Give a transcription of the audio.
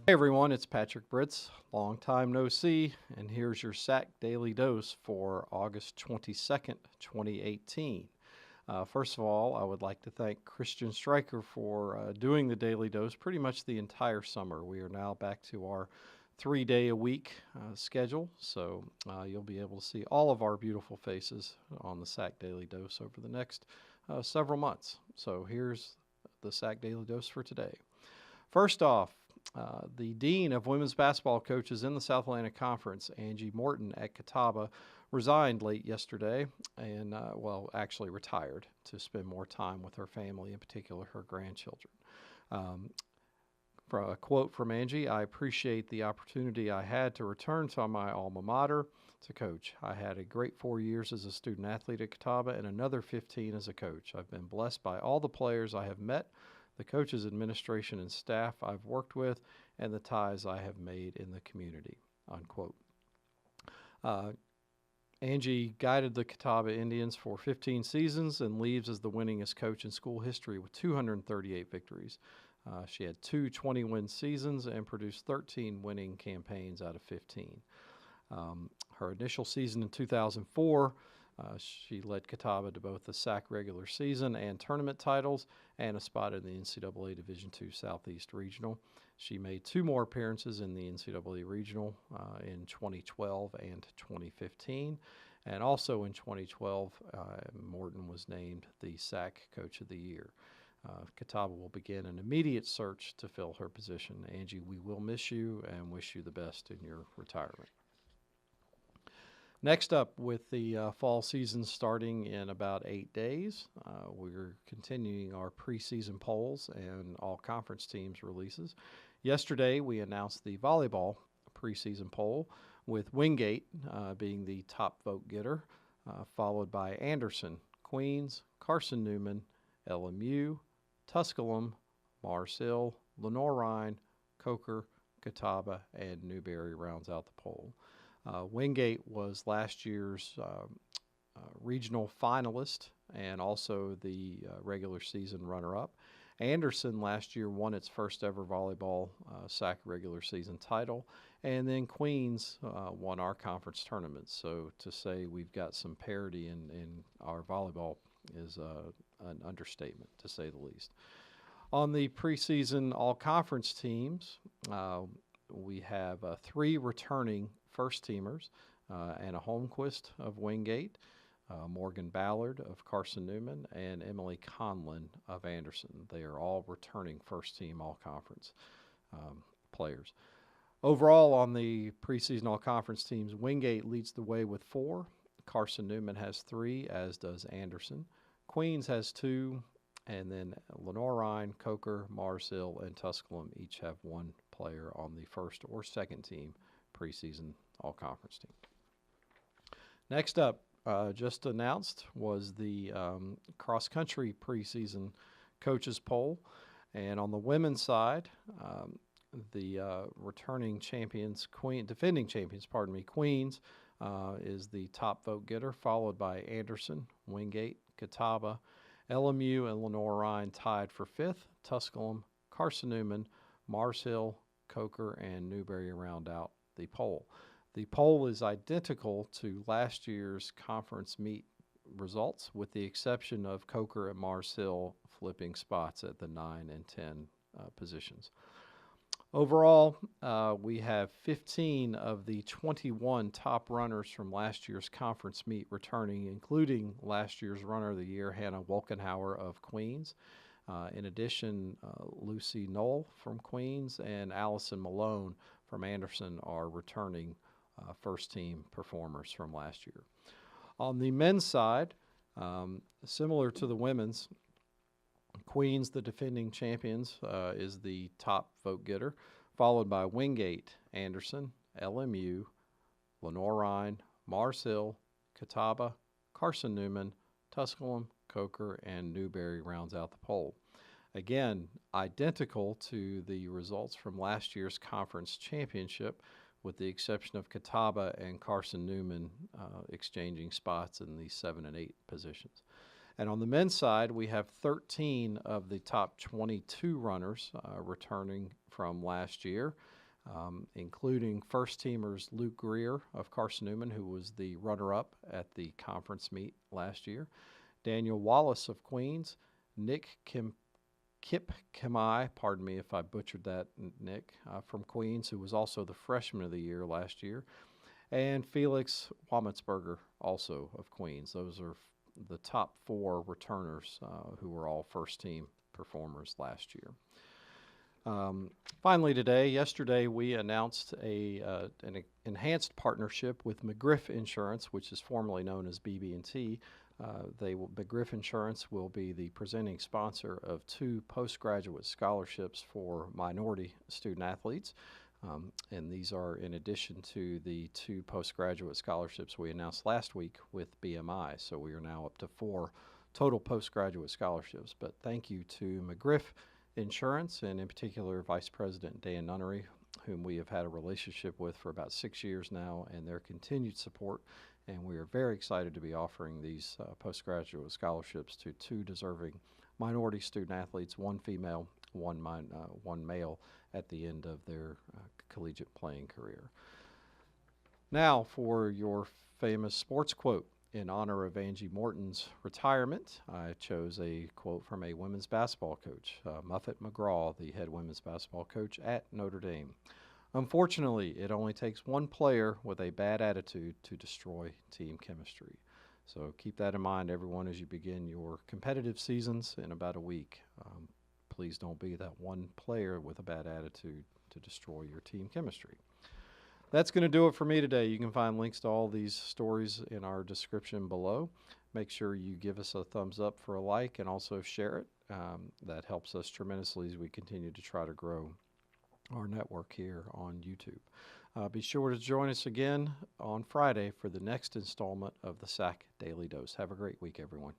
Hey everyone, it's Patrick Britz. Long time no see, and here's your SAC Daily Dose for August 22nd, 2018. First of all, I would like to thank Christian Stryker for doing the Daily Dose pretty much the entire summer. We are now back to our 3-day-a-week schedule, so you'll be able to see all of our beautiful faces on the SAC Daily Dose over the next several months. So here's the SAC Daily Dose for today. First off, the Dean of Women's Basketball Coaches in the South Atlantic Conference, Angie Morton at Catawba, resigned late yesterday and, actually retired to spend more time with her family, in particular her grandchildren. For a quote from Angie, "I appreciate the opportunity I had to return to my alma mater to coach. I had a great 4 years as a student athlete at Catawba and another 15 as a coach. I've been blessed by all the players I have met, the coaches, administration, and staff I've worked with, and the ties I have made in the community," unquote. Angie guided the Catawba Indians for 15 seasons and leaves as the winningest coach in school history with 238 victories. She had 2 20-win seasons and produced 13 winning campaigns out of 15. Her initial season in 2004, she led Catawba to both the SAC regular season and tournament titles and a spot in the NCAA Division II Southeast Regional. She made 2 more appearances in the NCAA Regional in 2012 and 2015. And also in 2012, Morton was named the SAC Coach of the Year. Catawba will begin an immediate search to fill her position. Angie, we will miss you and wish you the best in your retirement. Next up, with the fall season starting in about 8 days, we're continuing our preseason polls and all conference teams releases. Yesterday, we announced the volleyball preseason poll, with Wingate being the top vote getter, followed by Anderson, Queens, Carson-Newman, LMU, Tusculum, Mars Hill, Lenoir-Rhyne, Coker, Catawba, and Newberry rounds out the poll. Wingate was last year's regional finalist and also the regular season runner-up. Anderson last year won its first ever volleyball SAC regular season title, and then Queens won our conference tournament. So to say we've got some parity in our volleyball is an understatement, to say the least. On the preseason all-conference teams, we have 3 returning first-teamers, Anna Holmquist of Wingate, Morgan Ballard of Carson-Newman, and Emily Conlin of Anderson. They are all returning first-team all-conference players. Overall, on the preseason all-conference teams, Wingate leads the way with 4. Carson-Newman has 3, as does Anderson. Queens has 2, and then Lenoir-Rhyne, Coker, Mars Hill, and Tusculum each have 1 player on the first or second team preseason all-conference team. Next up, just announced, was the cross-country preseason coaches poll. And on the women's side, the defending champions, Queens, is the top vote getter, followed by Anderson, Wingate, Catawba, LMU, and Lenoir-Rhyne tied for 5th. Tusculum, Carson-Newman, Mars Hill, Coker, and Newberry round out the poll. The poll is identical to last year's conference meet results, with the exception of Coker and Mars Hill flipping spots at the 9 and 10 positions. Overall, we have 15 of the 21 top runners from last year's conference meet returning, including last year's runner of the year, Hannah Wolkenhauer of Queens. In addition, Lucy Knoll from Queens and Allison Malone from Anderson are returning first-team performers from last year. On the men's side, similar to the women's, Queens, the defending champions, is the top vote getter, followed by Wingate, Anderson, LMU, Lenoir-Rhyne, Mars Hill, Catawba, Carson-Newman, Tusculum, Coker, and Newberry rounds out the poll. Again, identical to the results from last year's conference championship, with the exception of Catawba and Carson-Newman exchanging spots in the 7 and 8 positions. And on the men's side, we have 13 of the top 22 runners returning from last year. including first-teamers Luke Greer of Carson Newman, who was the runner-up at the conference meet last year, Daniel Wallace of Queens, Nick Kipkamai, pardon me if I butchered that, Nick, from Queens, who was also the freshman of the year last year, and Felix Wametsberger, also of Queens. Those are the top 4 returners who were all first-team performers last year. Finally yesterday we announced an enhanced partnership with McGriff Insurance, which is formerly known as BB&T. McGriff Insurance will be the presenting sponsor of 2 postgraduate scholarships for minority student athletes. And these are in addition to the 2 postgraduate scholarships we announced last week with BMI. So we are now up to 4 total postgraduate scholarships. But thank you to McGriff Insurance, and in particular Vice President Dan Nunnery, whom we have had a relationship with for about 6 years now, and their continued support. And we are very excited to be offering these postgraduate scholarships to 2 deserving minority student athletes, 1 female, 1 male, at the end of their collegiate playing career. Now for your famous sports quote. In honor of Angie Morton's retirement, I chose a quote from a women's basketball coach, Muffet McGraw, the head women's basketball coach at Notre Dame. Unfortunately, it only takes 1 player with a bad attitude to destroy team chemistry. So keep that in mind, everyone, as you begin your competitive seasons in about a week. Please don't be that 1 player with a bad attitude to destroy your team chemistry. That's going to do it for me today. You can find links to all these stories in our description below. Make sure you give us a thumbs up for a like and also share it. That helps us tremendously as we continue to try to grow our network here on YouTube. Be sure to join us again on Friday for the next installment of the SAC Daily Dose. Have a great week, everyone.